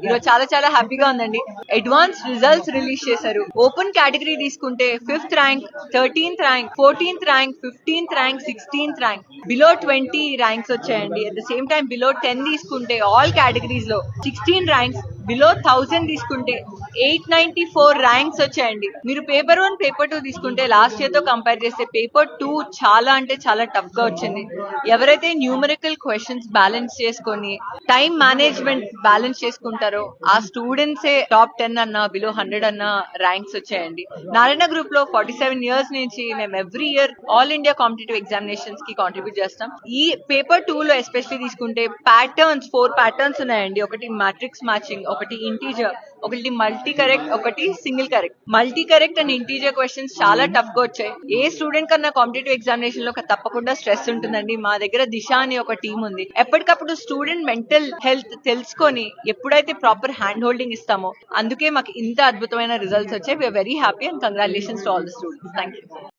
ఈరోజు చాలా చాలా హ్యాపీగా ఉందండి. అడ్వాన్స్ రిజల్ట్స్ రిలీజ్ చేశారు. ఓపెన్ కేటగిరీ తీసుకుంటే 5th rank, 13th rank, 14th rank, 15th rank, 16th rank, below 20 ranks వచ్చాయండి. At the same time below 10 తీసుకుంటే ఆల్ కేటగిరీస్ లో 16 ర్యాంక్స్, బిలో 1000 తీసుకుంటే 894 ర్యాంక్స్ వచ్చాయండి. మీరు పేపర్ 1, పేపర్ 2 తీసుకుంటే లాస్ట్ ఇయర్ తో కంపేర్ చేస్తే పేపర్ 2 చాలా అంటే చాలా టఫ్ గా వచ్చింది. ఎవరైతే న్యూమరికల్ క్వశ్చన్స్ బ్యాలెన్స్ చేసుకొని టైం మేనేజ్మెంట్ బ్యాలెన్స్ చేసుకుంటారో ఆ స్టూడెంట్స్ టాప్ 10 అన్నా బిలో 100 అన్నా ర్యాంక్స్ వచ్చాయండి. నారాయణ గ్రూప్ లో 47 ఇయర్స్ నుంచి మేము every year all India competitive examinations కి కాంట్రిబ్యూట్ చేస్తాం. ఈ పేపర్ 2 లో ఎస్పెషల్లీ తీసుకుంటే ప్యాటర్న్స్ 4 ప్యాటర్న్స్ ఉన్నాయండి. ఒకటి మ్యాట్రిక్స్ మ్యాచింగ్, ఒకటి ఇంటీజర్, ఒకటి మల్టీ కరెక్ట్, ఒకటి single correct. Multi correct and integer questions చాలా టఫ్ గా వచ్చాయి. ఏ స్టూడెంట్ కన్నా కాంపిటేటివ్ ఎగ్జామినేషన్ లో తప్పకుండా స్ట్రెస్ ఉంటుందండి. మా దగ్గర దిశ అని ఒక టీం ఉంది. ఎప్పటికప్పుడు స్టూడెంట్ మెంటల్ హెల్త్ తెలుసుకొని ఎప్పుడైతే ప్రాపర్ హ్యాండ్ హోల్డింగ్ ఇస్తామో అందుకే మాకు ఇంత అద్భుతమైన రిజల్ట్స్ వచ్చాయి. We are very happy and congratulations to all the students. Thank you.